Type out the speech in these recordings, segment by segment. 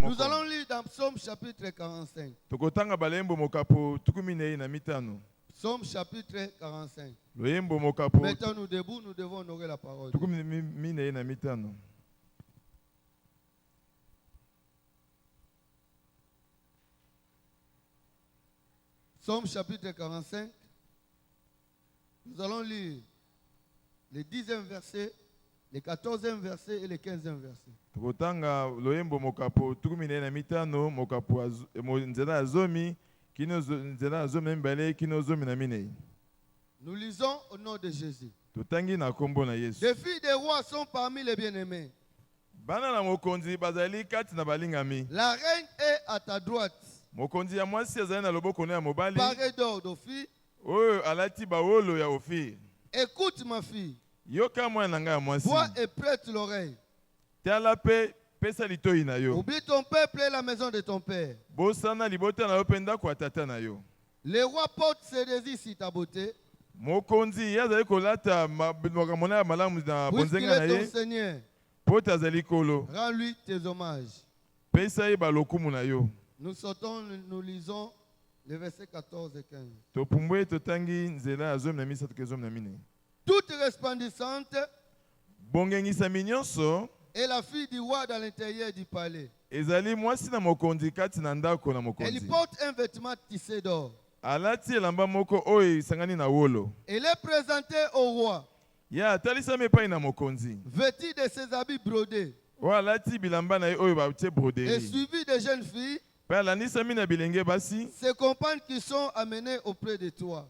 Nous allons lire dans Psaume chapitre 45. Psaume chapitre 45. Mettons-nous debout, nous devons honorer la parole. Psaume chapitre 45. Nous allons lire le 10e verset, le 14e verset et le 15e verset. Nous lisons au nom de Jésus. Les filles des rois sont parmi les bien-aimés. La reine est à ta droite. Parée d'or d'Ophir. Écoute ma fille. Vois et prête l'oreille. Oublie ton peuple et la maison de ton père. Les rois portent ses désirs sur ta beauté. Puisqu'il est ton Seigneur, rends-lui tes hommages. Nous sortons, nous lisons les versets 14 et 15. Toute resplendissante est la fille du roi dans l'intérieur du palais. Elle porte un vêtement tissé d'or. Elle est présentée au roi, vêtue de ses habits brodés, et suivie de jeunes filles, ses compagnes qui sont amenées auprès de toi.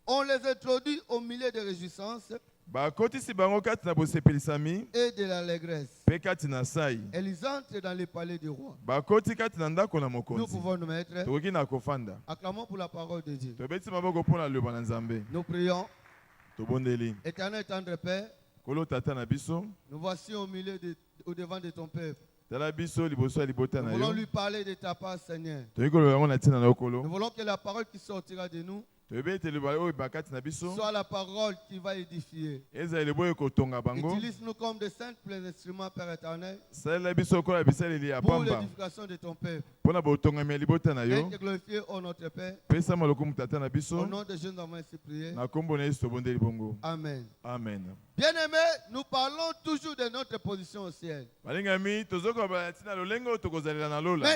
On les introduit au milieu de réjouissances et de l'allégresse. Elles entrent dans le palais du roi. Nous pouvons nous mettre. Acclamons pour la parole de Dieu. Nous prions. Éternel tendre Père, nous voici au devant de ton peuple. Nous voulons lui parler de ta part, Seigneur. Nous voulons que la parole qui sortira de nous soit la parole qui va édifier. Utilise-nous comme de simples instruments, Père éternel, pour l'édification de ton peuple. Et te glorifier, ô notre Père. Au nom de Jésus, nous avons ainsi prié. Amen. Amen. Bien-aimés, nous parlons toujours de notre position au ciel. Mais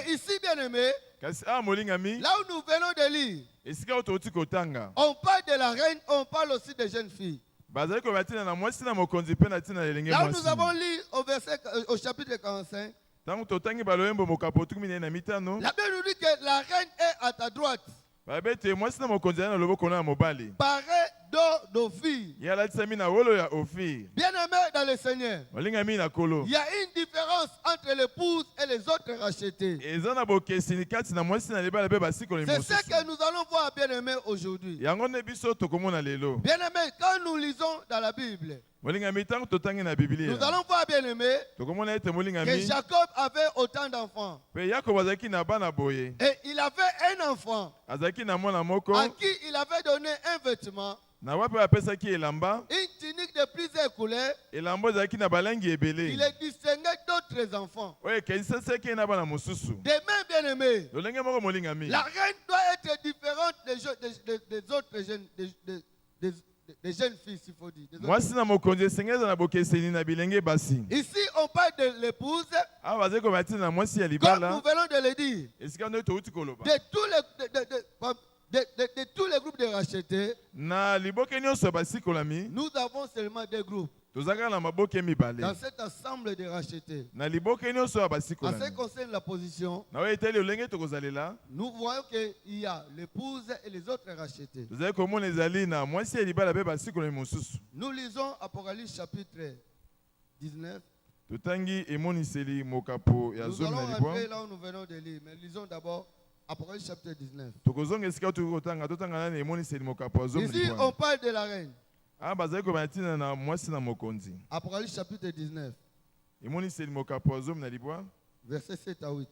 ici, bien-aimés, là où nous venons de lire, on parle de la reine, on parle aussi des jeunes filles. Là où nous avons lu au chapitre 45, la Bible nous dit que la reine est à ta droite. Parée d'or d'Ophir. Bien-aimé dans le Seigneur, il y a une différence entre l'épouse et les autres rachetés. C'est ce que nous allons voir, bien-aimé, aujourd'hui. Bien-aimé, quand nous lisons dans la Bible, nous allons voir, bien-aimé, que Jacob avait autant d'enfants. Et il avait un enfant à qui il avait donné un vêtement, une tunique de plusieurs couleurs. Il est distingué d'autres enfants. De même, bien-aimé, la reine doit être différente des autres jeunes, des jeunes filles, s'il faut dire. Ici, on parle de l'épouse, comme nous venons de le dire. De tous les groupes de rachetés, nous avons seulement deux groupes. Dans cet ensemble de rachetés. En ce qui concerne la position, nous voyons qu'il y a l'épouse et les autres rachetés. Nous lisons Apocalypse chapitre 19. Nous allons rentrer là où nous venons de lire, mais lisons d'abord Apocalypse chapitre 19. Ici, on parle de la reine. Apocalypse chapitre 19. Verset 7 à 8.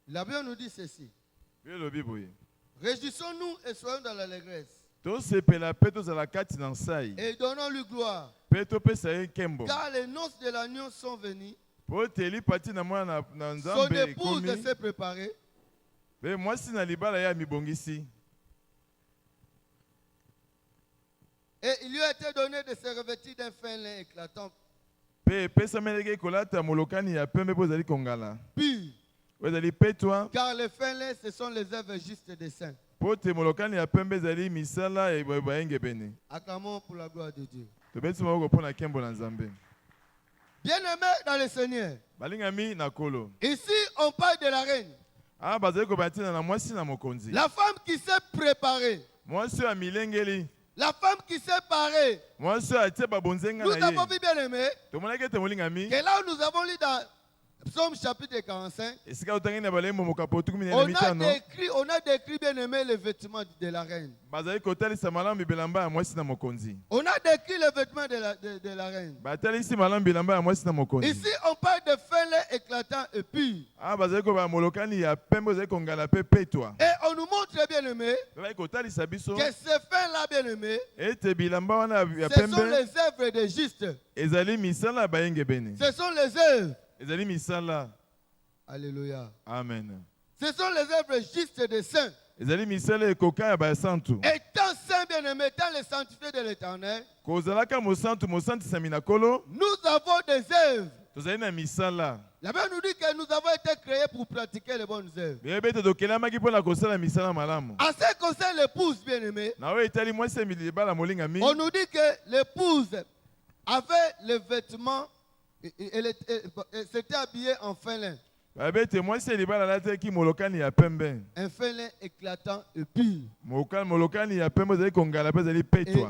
La Bible nous dit ceci. Réjouissons-nous et soyons dans l'allégresse. Et donnons-lui gloire. Car les noces de l'agneau sont venues. Son épouse s'est préparée. Et il lui a été donné de se revêtir d'un fin lin éclatant. Puis, car les fin lin, ce sont les œuvres justes des saints. Acclamons pour la gloire de Dieu. Bien-aimés dans le Seigneur. Ici, on parle de la reine. La femme qui s'est préparée. La femme qui s'est parée. Nous avons vu, bien-aimés, que là où nous avons lu dans Psaume chapitre 45, on a décrit bien aimé les vêtements de la reine. On a décrit les vêtements de la reine. Ici, on parle de fêlés éclatants et purs. Et on nous montre bien aimé que ces fêles-là, bien aimé, ce sont les œuvres des justes. Ce sont les œuvres. Alléluia. Amen. Ce sont les œuvres justes des saints. Étant saints, bien-aimés, étant les sanctifiés de l'Éternel, nous avons des œuvres. La Bible nous dit que nous avons été créés pour pratiquer les bonnes œuvres. En ce qui concerne l'épouse, bien-aimée, on nous dit que l'épouse avait les vêtements. Elle s'était habillée en fin lin. Un fin lin éclatant et pur. Et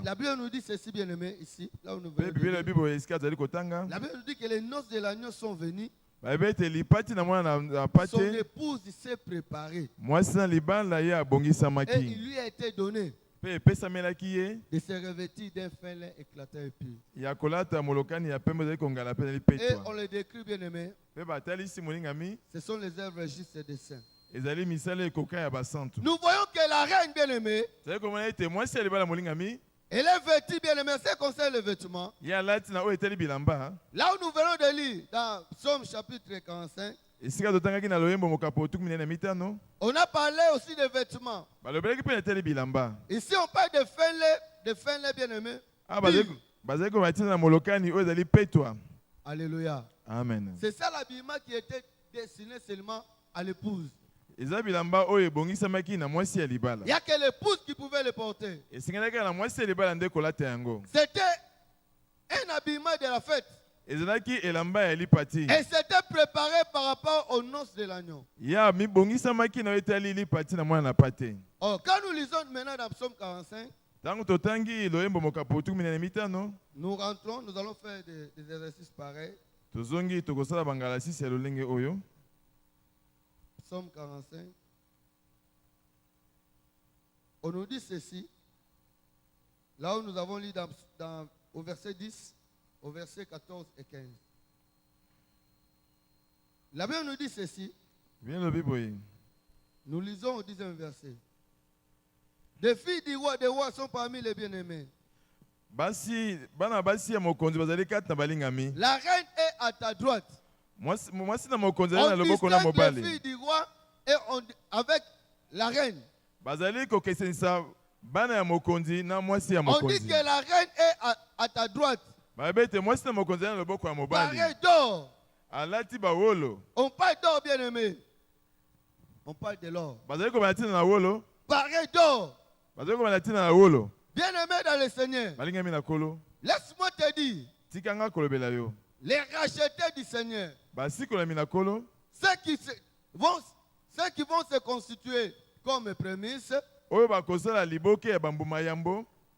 la Bible nous dit ceci, bien aimé, ici, là où nous venons. La Bible nous dit que les noces de l'agneau sont venues. Son épouse s'est préparée. Et il lui a été donné de se revêtir d'un fin lin éclatant et pur. Et on le décrit, bien aimé. Ce sont les œuvres justes des saints. Nous voyons que la reine, bien aimée, elle est vêtue, bien aimée, c'est concerne le vêtement. Là où nous venons de lire, dans Psaume chapitre 45, on a parlé aussi des vêtements. Ici, on parle de fin lait, bien aimé. Alléluia. Amen. C'est ça l'habillement qui était destiné seulement à l'épouse. Il n'y a que l'épouse qui pouvait le porter. C'était un habillement de la fête. Et c'était préparé par rapport aux noces de l'agneau. Quand nous lisons maintenant dans Psaume 45, nous rentrons, nous allons faire des exercices pareils. Psaume 45. On nous dit ceci. Là où nous avons lu au verset 10, au verset 14 et 15. La Bible nous dit ceci. Nous lisons au 10e verset. Des filles des rois sont parmi les bien-aimés. La reine est à ta droite. On distingue les filles du roi et avec la reine. On dit que la reine est à ta droite. Pareil d'or. On parle d'or, bien-aimé. On parle de l'or. Pareil d'or. Bien-aimé dans le Seigneur. Laisse-moi te dire. Les rachetés du Seigneur. Ceux qui vont se constituer comme prémices.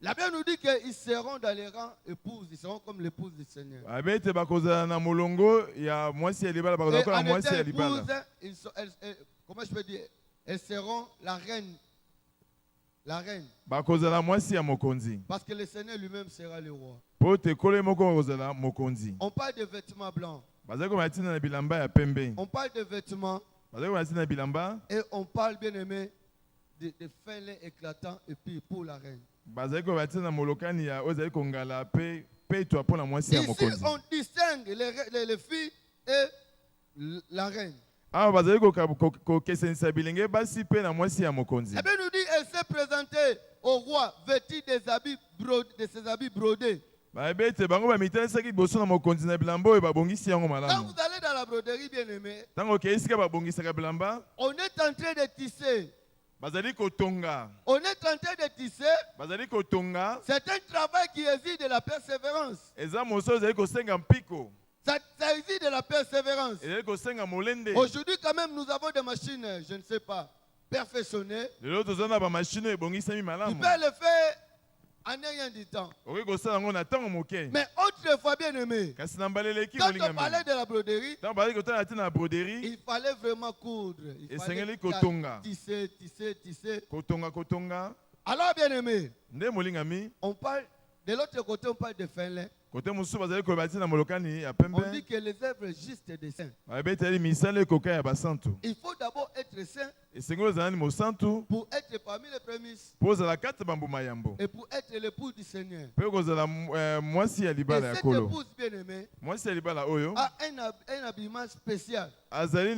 La Bible nous dit qu'ils seront dans les rangs épouses, ils seront comme l'épouse du Seigneur. Et en étant épouse, comment je peux dire, elles seront la reine. La reine. Parce que le Seigneur lui-même sera le roi. On parle de vêtements blancs. On parle de vêtements. Et on parle, bien aimé, de fins laits éclatants et puis pour la reine. Ici, on distingue les filles et la reine. La Bible nous dit elle s'est présentée au roi vêtue de ses habits brodés. Quand vous allez dans la broderie, bien aimé, on est en train de tisser. On est en train de tisser. C'est un travail qui exige de la persévérance. Ça exige de la persévérance. Aujourd'hui, quand même, nous avons des machines, je ne sais pas, perfectionnées. Tu peux le faire en rien du temps. Mais autrefois, bien aimé, quand on parlait de la broderie, il fallait vraiment coudre. Il fallait tisser. Alors, bien aimé, on parle, de l'autre côté, on parle de fin lait. On dit que les œuvres justes des saints. Il faut d'abord être saint pour être parmi les prémices et pour être l'épouse du Seigneur. Et cette épouse bien-aimée a un habillement spécial. La Bible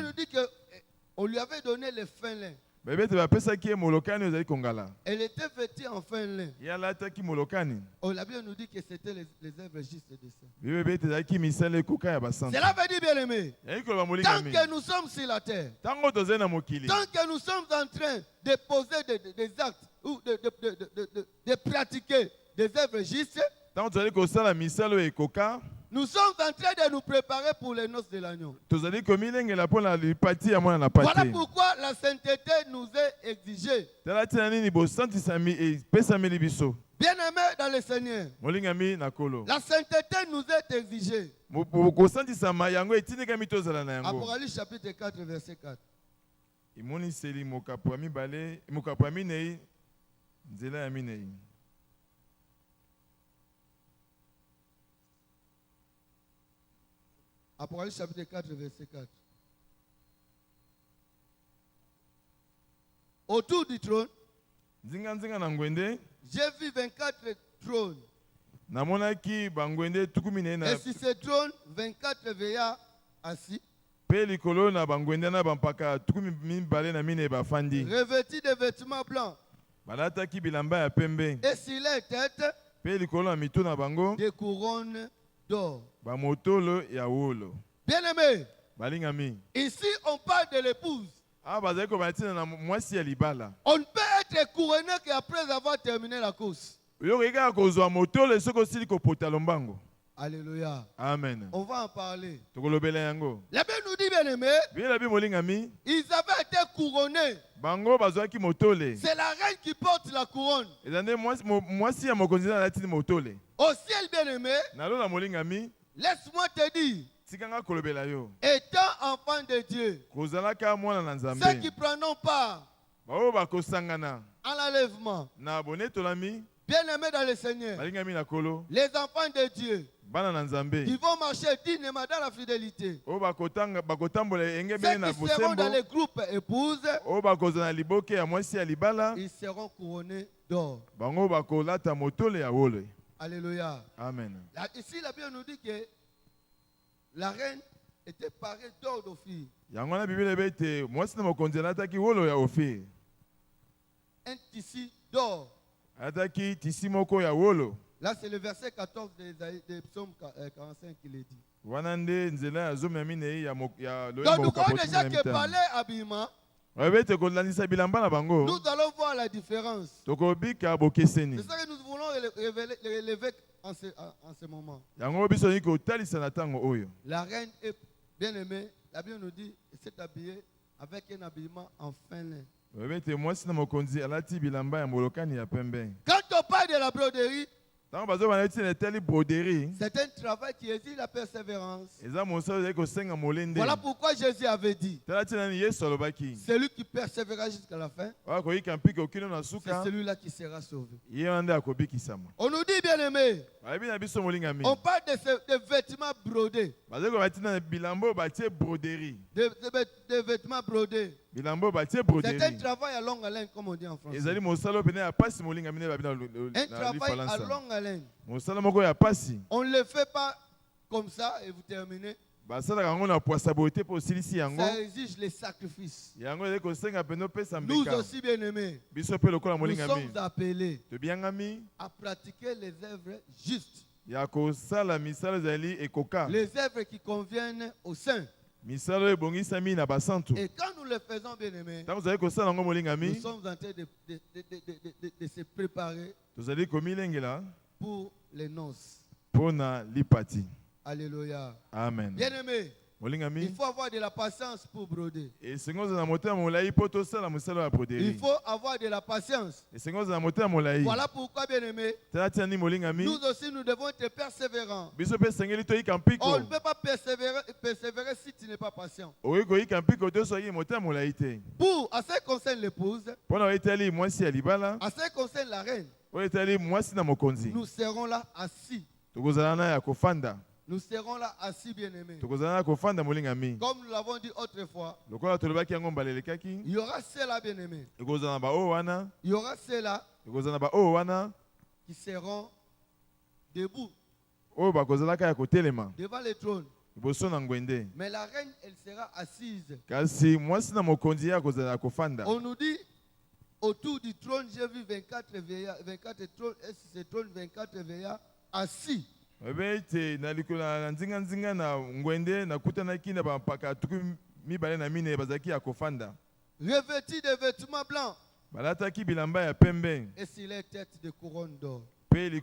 nous dit qu'on lui avait donné le fin lin. Elle était vêtue en fin lin. La Bible nous dit que c'était les œuvres justes de saints. Cela veut dire, bien aimé, tant que nous sommes sur la terre, tant que nous sommes en train de poser des actes ou de pratiquer des œuvres justes, nous sommes en train de nous préparer pour les noces de l'agneau. Voilà pourquoi la sainteté nous est exigée. Bien-aimés dans le Seigneur, la sainteté nous est exigée. Apocalypse chapitre 4, verset 4. Apocalypse chapitre 4, verset 4. Autour du trône, j'ai vu 24 trônes. Et sur ces trônes, 24 veillards assis. Revêtis de vêtements blancs. Et sur les têtes, des couronnes d'or. Bien-aimé, ici on parle de l'épouse. On ne peut être couronné qu'après avoir terminé la course. Alléluia. Amen. On va en parler. La Bible nous dit, bien-aimé, ils avaient été couronnés. C'est la reine qui porte la couronne. Au ciel, bien-aimé, laisse-moi te dire, étant enfant de Dieu, ceux qui prendront part à l'enlèvement, bien-aimés dans le Seigneur, les enfants de Dieu, ils vont marcher dignement dans la fidélité. Ceux qui seront dans les groupes épouses, ils seront couronnés d'or. Alléluia. Amen. Ici, la Bible nous dit que la reine était parée d'or d'Ophir. Un tissu d'or. Ataki tisimoko ya wolo. Là, c'est le verset 14 des psaumes 45 qui le dit. Donc, nous voyons déjà que parler habillement, nous allons voir la différence. C'est ça que nous voulons relever en ce moment. La reine est bien aimée. La Bible nous dit s'est habillée avec un habillement en fin lin. Quand on parle de la broderie, c'est un travail qui exige la persévérance. Voilà pourquoi Jésus avait dit celui qui persévérera jusqu'à la fin, c'est celui-là qui sera sauvé. On nous dit, bien aimé, on parle de vêtements brodés. Des vêtements brodés. C'est un travail à longue haleine, comme on dit en français. Un travail à longue haleine. On ne le fait pas comme ça et vous terminez. Ça exige les sacrifices. Nous aussi, bien aimés, nous sommes appelés à pratiquer les œuvres justes. Les œuvres qui conviennent aux saints. Et quand nous le faisons, bien aimés, nous sommes en train de se préparer pour les noces. Alléluia. Amen. Bien aimé, il faut avoir de la patience pour broder. Il faut avoir de la patience. Voilà pourquoi, bien aimé, nous aussi nous devons être persévérants. On ne peut pas persévérer si tu n'es pas patient. Pour, à ce qui concerne l'épouse, à ce qui concerne la reine, nous serons là assis. Nous serons là assis, bien-aimés. Comme nous l'avons dit autrefois, il y aura ceux-là, bien-aimés. Il y aura ceux-là qui seront debout devant le trône. Mais la reine, elle sera assise. On nous dit, autour du trône, j'ai vu 24 veillards, 24 trônes, et sur ce trône, 24 veillards assis. Revêtis de vêtements blancs et sur les têtes de couronnes d'or. Donc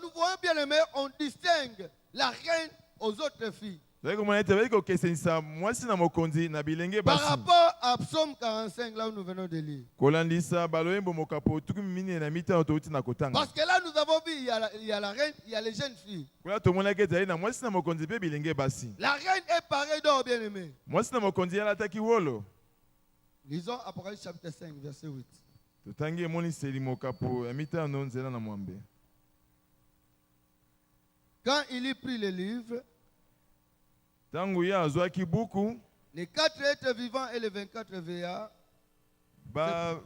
nous voyons, bien aimé, on distingue la reine aux autres filles. Par rapport à Psaume 45, là où nous venons de lire. Parce que là, nous avons vu, il y a la reine, il y a les jeunes filles. La reine est parée d'or, bien aimé. Lisons Apocalypse chapitre 5, verset 8. Quand il eut pris le livre, les 4 êtres vivants et les 24 veillards se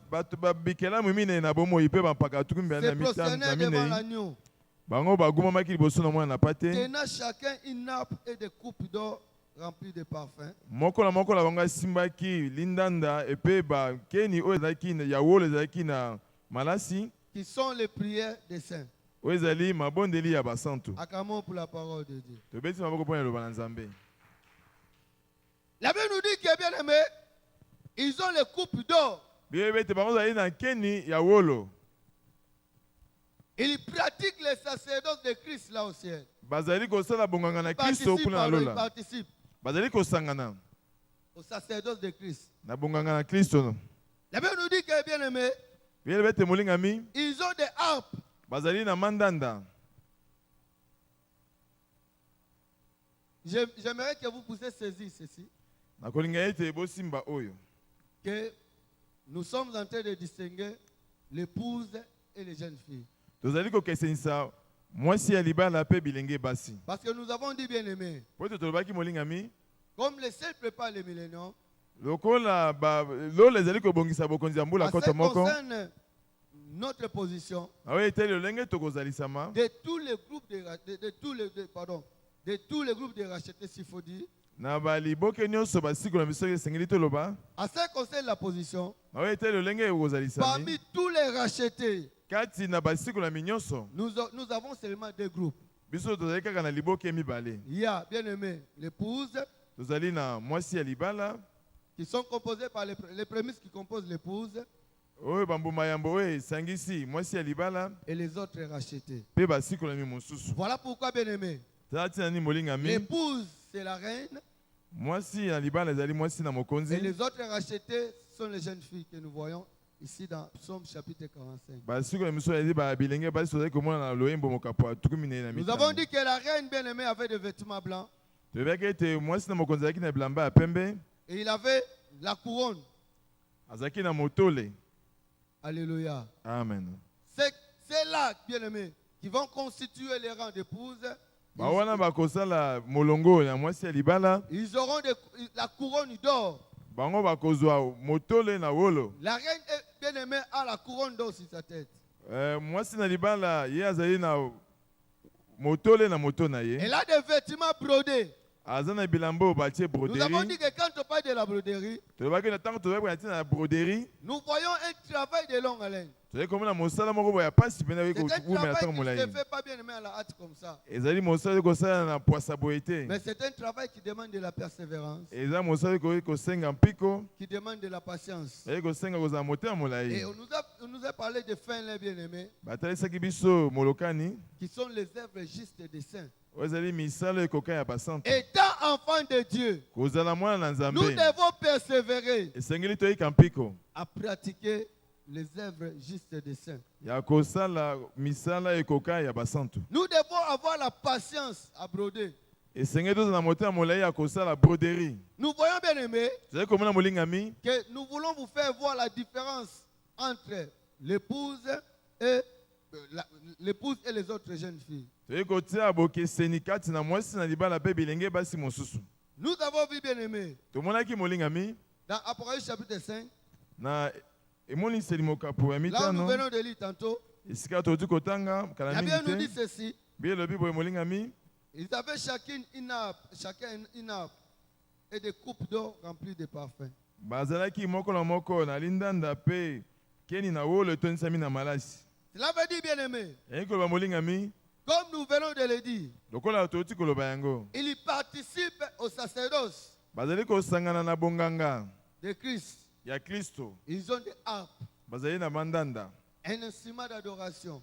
prosternèrent devant l'agneau, tenant chacun une nappe et des coupes d'or remplies de parfums. Qui sont les prières des saints. Acclamons pour la parole de Dieu. La Bible nous dit que, bien aimé, ils ont les coupes d'or. Ils pratiquent les sacerdoces de Christ là au ciel. Ils participent au sacerdoce de Christ. La Bible nous dit que, bien aimé, ils ont des harpes. J'aimerais que vous puissiez saisir ceci. Que nous sommes en train de distinguer l'épouse et les jeunes filles. Parce que nous avons dit, bien aimé, comme le ciel prépare les milléniums, en ce qui concerne notre position, de tous les groupes de rachetés, s'il faut dire, Na bali boke nyonso basiko na biso esengeli toloba. À ce concerne la position, parmi tous les rachetés, kati na basiko na minyonso, nous avons seulement deux groupes. Biso tozali kaka na liboke mibale. Il y a bien aimé l'épouse, tozali na mwasi ya libala, qui sont composés par les prémices qui composent l'épouse. Oyo bambuma yambo oyo sangisi mwasi ya libala. Et les autres rachetés. Pe basiko na mimosusu. Voilà pourquoi bien aimé. L'épouse c'est la reine. Mwasi ya libala ezali mwasi na mokonzi. Et les autres rachetés sont les jeunes filles que nous voyons ici dans Psaume chapitre 45. Nous avons dit que la reine bien-aimée avait des vêtements blancs. Et il avait la couronne. Alléluia. Amen. C'est là, bien-aimé, qui vont constituer les rangs d'épouses. Ils auront la couronne d'or. La reine bien-aimée a la couronne d'or sur sa tête. Elle a des vêtements brodés. Nous avons dit que quand on parle de la broderie, nous voyons un travail de longue haleine. C'est un travail qui ne se fait pas bien à la hâte comme ça. Mais c'est un travail qui demande de la persévérance, qui demande de la patience. Et on nous a parlé de fin les bien-aimés, qui sont les œuvres justes des saints. Étant enfants de Dieu, nous devons persévérer à pratiquer les œuvres justes des saints. Nous devons avoir la patience à broder. Nous voyons bien aimé que nous voulons vous faire voir la différence entre l'épouse et les autres jeunes filles. Nous avons vu bien aimé dans Apocalypse chapitre 5. Là où nous venons de lire tantôt, la Bible nous dit ceci. Ils avaient chacun une nappe et des coupes d'or remplies de parfums. Cela veut dire bien aimé, comme nous venons de le dire, ils participent au sacerdoce de Christ. Ils ont des harpes, un instrument d'adoration.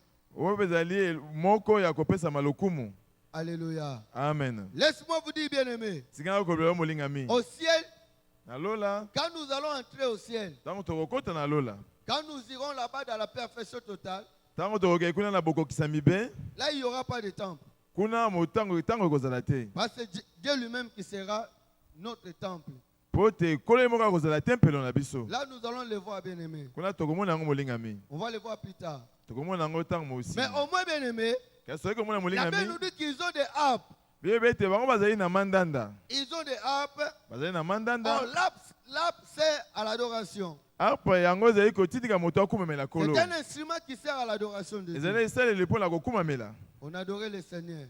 Alléluia. Amen. Laisse-moi vous dire, bien aimé, au ciel, quand nous allons entrer au ciel, quand nous irons là-bas dans la perfection totale, là il n'y aura pas de temple. Parce que Dieu lui-même qui sera notre temple. Là nous allons le voir, bien aimé. On va le voir plus tard. Mais au moins, bien aimé, la Bible nous dit qu'ils ont des harpes. Ils ont des harpes. Oh, l'harpe sert à l'adoration. C'est un instrument qui sert à l'adoration de Dieu. On adorait le Seigneur.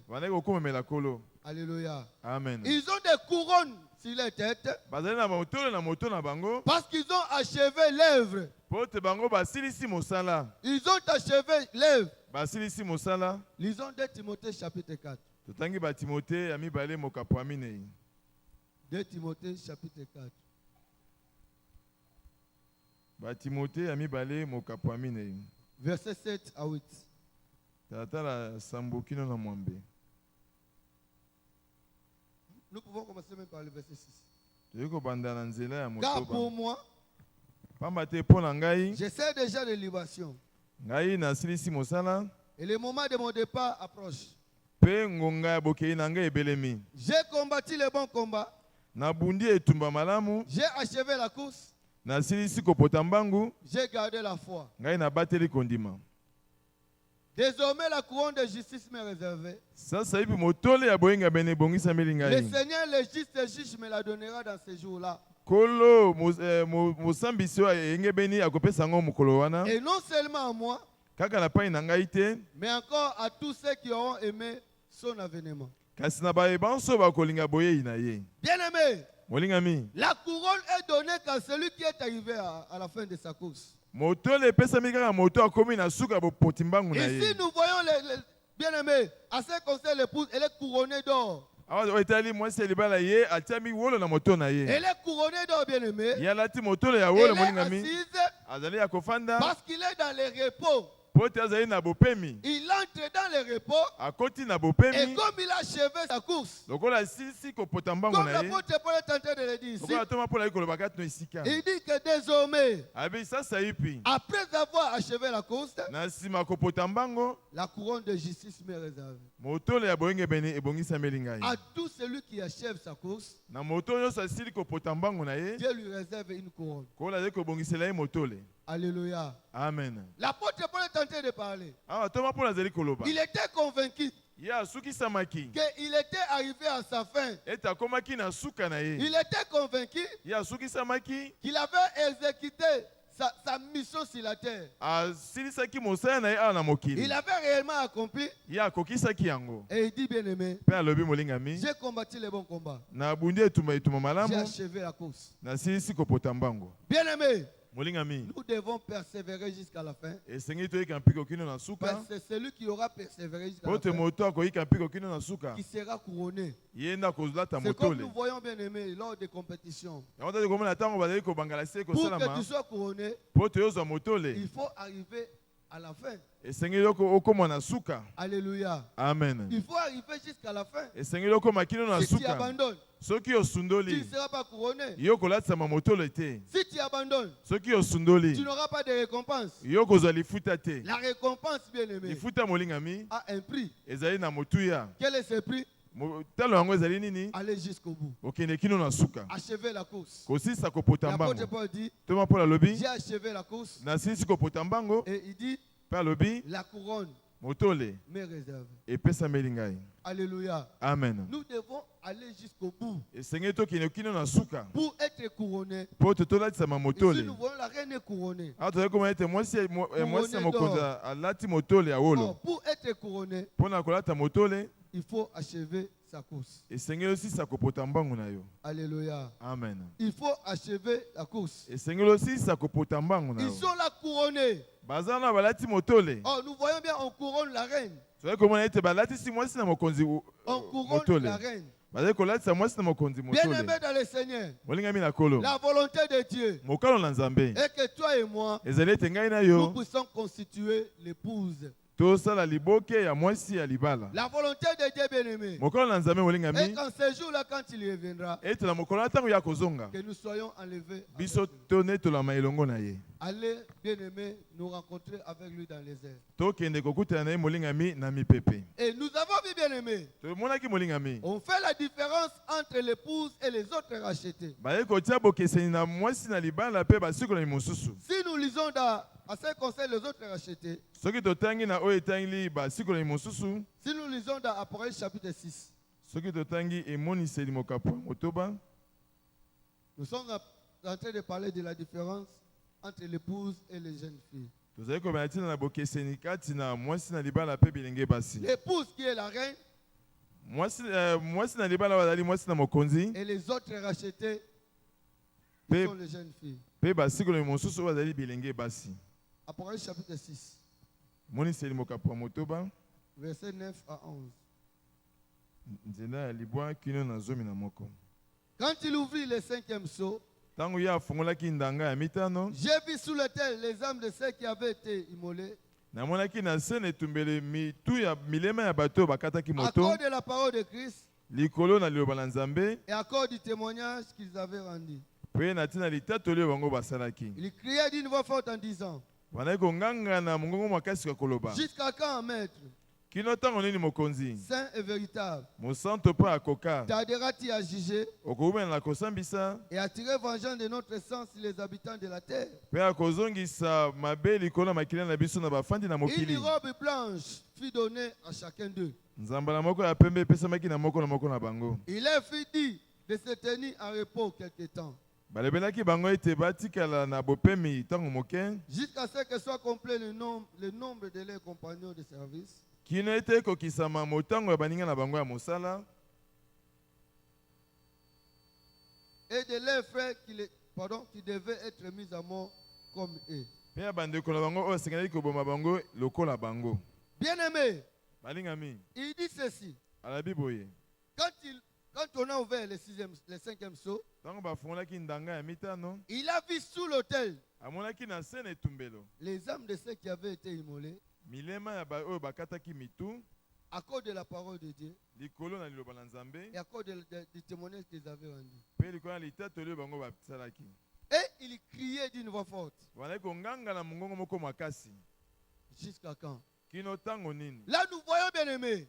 Alléluia. Amen. Ils ont des couronnes sur les têtes parce qu'ils ont achevé l'œuvre. Ils ont achevé l'œuvre. Lisons 2 Timothée chapitre 4. 2 Timothée chapitre 4. Verset 7 à 8. Nous pouvons commencer même par le verset 6. Car pour moi, j'essaie déjà de libation. Et le moment de mon départ approche. J'ai combattu le bon combat. J'ai achevé la course. J'ai gardé la foi. Désormais, la couronne de justice m'est réservée. Le Seigneur, le juste juge, me la donnera dans ces jours-là. Et non seulement à moi, mais encore à tous ceux qui auront aimé son avènement. Bien-aimé, la couronne est donnée quand celui qui est arrivé à la fin de sa course. Ici, nous voyons les bien-aimés, à ce concerne l'épouse, elle est couronnée d'or. Elle est couronnée d'or, bien-aimé. Elle est assise parce qu'il est dans les repos. Il entre dans le repos et comme il a achevé sa course, comme l'apôtre Paul est en train de le dire ici, il dit que désormais, après avoir achevé la course, la couronne de justice m'est réservée. À tout celui qui achève sa course, Dieu lui réserve une couronne. Alléluia. Amen. L'apôtre Paul est en train de parler. Il était convaincu qu'il était arrivé à sa fin. Il était convaincu qu'il avait exécuté sa mission sur la terre. Il avait réellement accompli. Et il dit, bien-aimé, j'ai combattu le bon combat. J'ai achevé la course. Bien-aimé, nous devons persévérer jusqu'à la fin. C'est celui qui aura persévéré jusqu'à la fin qui sera couronné. C'est comme nous voyons, bien aimé, lors des compétitions. Pour que tu sois couronné, il faut arriver à la fin. Alléluia. Amen. Il faut arriver jusqu'à la fin. Si tu abandonnes, tu ne seras pas couronné. Si tu abandonnes, tu n'auras pas de récompense. La récompense, bien aimé, a un prix. Quel est ce prix? Aller jusqu'au bout. Achever la course. L'apôtre Paul dit, j'ai achevé la course. Et il dit, la couronne m'est réservée. Alléluia. Amen. Nous devons aller jusqu'au bout pour être couronné. Ici, nous voyons la reine couronnée. Pour être couronné, il faut achever sa course. Alléluia. Amen. Il faut achever la course. Ils sont là couronnés. Oh, nous voyons bien, on couronne la reine. On couronne la reine. Bien-aimé dans le Seigneur, la volonté de Dieu est que toi et moi, nous puissions constituer l'épouse. La volonté de Dieu, bien-aimé, et qu'en ce jour-là, quand il reviendra, que nous soyons enlevés. Allez, bien-aimé, nous rencontrer avec lui dans les airs. Et nous avons vu, bien-aimé, on fait la différence entre l'épouse et les autres rachetés. Si nous lisons à ce qui concerne les autres rachetés, si nous lisons dans Apocalypse chapitre 6, nous sommes en train de parler de la différence entre l'épouse et les jeunes filles. L'épouse qui est la reine et les autres rachetés qui sont les jeunes filles. Apocalypse chapitre 6, verset 9 à 11. Quand il ouvrit le 5e sceau, j'ai vu sous la terre les âmes de ceux qui avaient été immolés à cause de la parole de Christ et à cause du témoignage qu'ils avaient rendu. Il criait d'une voix forte en disant, jusqu'à quand, maître, saint et véritable, tarderas-tu à juger et à tirer vengeance de notre sang sur les habitants de la terre? Une robe blanche fut donnée à chacun d'eux. Il leur fut dit de se tenir en repos quelque temps, jusqu'à ce que soit complet le nombre de leurs compagnons de service. Kino ete kokisama motango ya baninga na bango ya mosala. Et de leurs frères qui devaient être mis à mort comme eux. Bien-aimé, il dit ceci. Quand on a ouvert le 5e sceau, il a vu sous l'autel les âmes de ceux qui avaient été immolés à cause de la parole de Dieu et à cause du témoignage qu'ils avaient rendu. Et il criait d'une voix forte. Jusqu'à quand? Là, nous voyons, bien-aimés,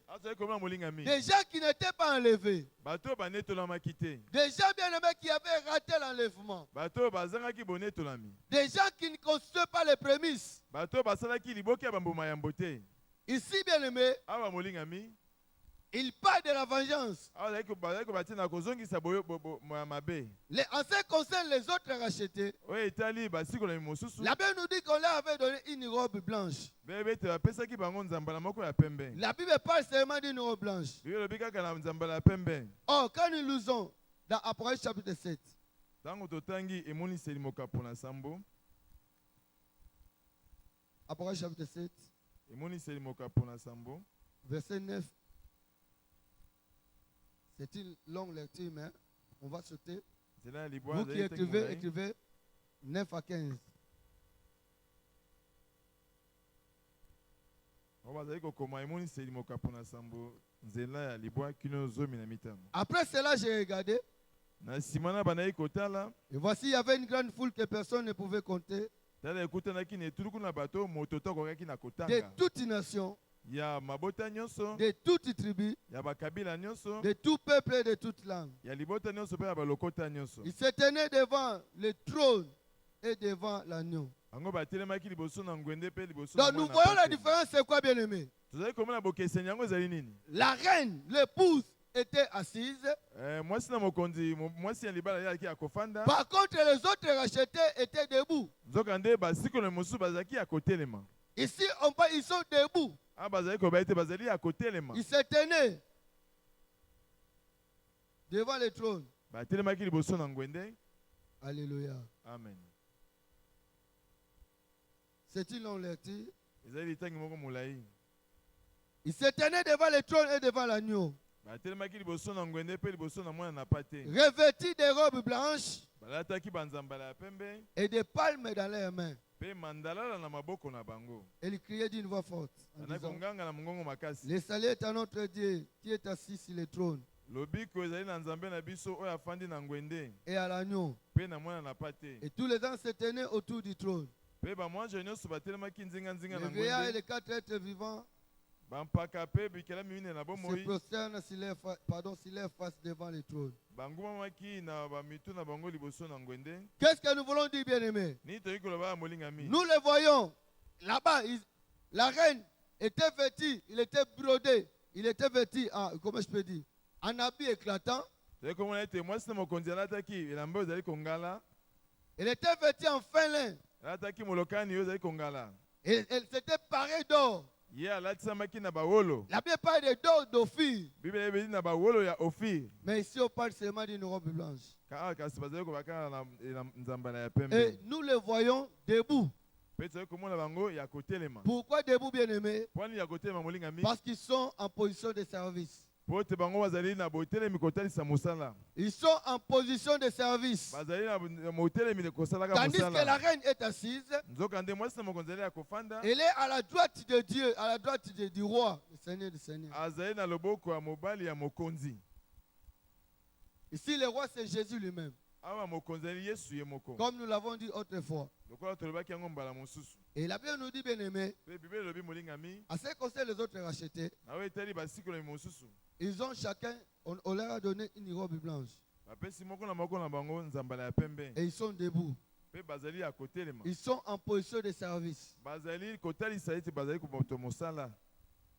des gens qui n'étaient pas enlevés. Des gens, bien-aimés, qui avaient raté l'enlèvement. Des gens qui ne construisent pas les prémices. Ici, bien-aimés, il parle de la vengeance. En ce qui concerne les autres rachetés, la Bible nous dit qu'on leur avait donné une robe blanche. La Bible parle seulement d'une robe blanche. Oh, quand nous lisons dans Apocalypse chapitre 7, Apocalypse chapitre 7, verset 9. C'est une longue lecture, mais on va sauter. Vous qui écrivez 9 à 15. Après cela, j'ai regardé. Et voici, il y avait une grande foule que personne ne pouvait compter. De toutes les nations. De toutes tribus, de tout peuple et de toute langue. Ils se tenaient devant le trône et devant l'agneau. Donc nous voyons la différence, c'est quoi, bien aimé? La reine, l'épouse, était assise. Par contre, les autres rachetés étaient debout. Ici, ils sont debout. Il se tenait devant le trône. Alléluia. Amen. C'est une longue lecture. Il se tenait devant le trône et devant l'agneau. Revêtis de robes blanches et de palmes dans leurs mains. Et il criait d'une voix forte en disant, le salut est à notre Dieu qui est assis sur le trône et à l'agneau. Et tous les ans se tenaient autour du trône. Les vieillards et les 4 êtres vivants se prosternent sur leur face devant le trône. Qu'est-ce que nous voulons dire, bien-aimés? Nous le voyons là-bas. La reine était vêtue, il était brodé, il était vêtu en, comment je peux dire, en habit éclatant. Il était vêtu en fin lin. Et elle s'était parée d'or. La Bible parle de d'or d'Ophir. Mais ici on parle seulement d'une robe blanche. Et nous le voyons debout. Pourquoi debout, bien-aimé? Parce qu'ils sont en position de service. Ils sont en position de service. Tandis que la reine est assise. Elle est à la droite de Dieu, à la droite du roi, le Seigneur du Seigneur. Ici, le roi, c'est Jésus lui-même. Comme nous l'avons dit autrefois. Et la Bible nous dit, bien-aimé, à ce qui concerne les autres rachetés, ils ont chacun, on leur a donné une robe blanche. Et ils sont debout. Ils sont en position de service.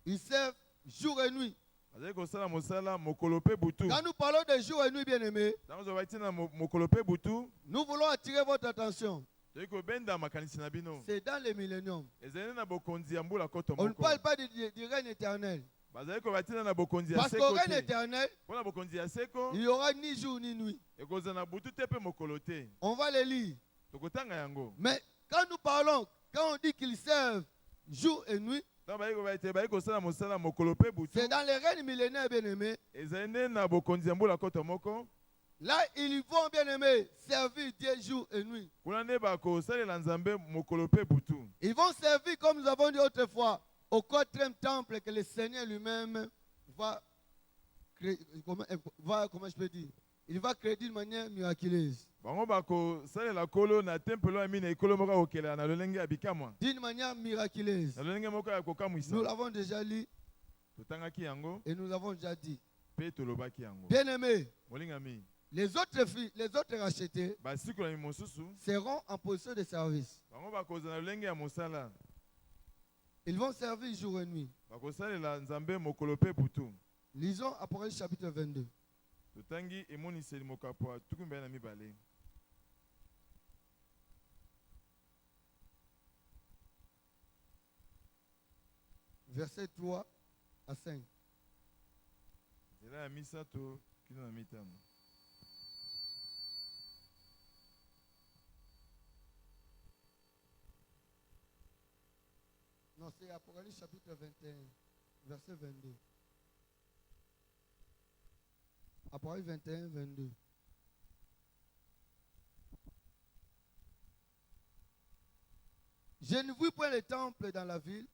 Ils servent jour et nuit. Quand nous parlons de jour et nuit, bien-aimés, nous voulons attirer votre attention. C'est dans les milléniums. On ne parle pas du règne éternel. Parce qu'au règne éternel, il n'y aura ni jour ni nuit. On va les lire. Mais quand nous parlons, quand on dit qu'ils servent jour et nuit, c'est dans les règnes millénaires, bien-aimés. Là, ils vont, bien-aimés, servir Dieu jour et nuit. Ils vont servir, comme nous avons dit autrefois, au quatrième temple que le Seigneur lui-même va créer. Comment je peux dire? Il va créer d'une manière miraculeuse. D'une manière miraculeuse. Nous l'avons déjà lu et nous l'avons déjà dit. Bien-aimés, les autres rachetés seront en position de service. Ils vont servir jour et nuit. Lisons Apocalypse chapitre 22. Verset 3 à 5. Non, c'est Apocalypse chapitre 21, verset 22. Apocalypse 21, 22. Je ne vis point le temple dans la ville,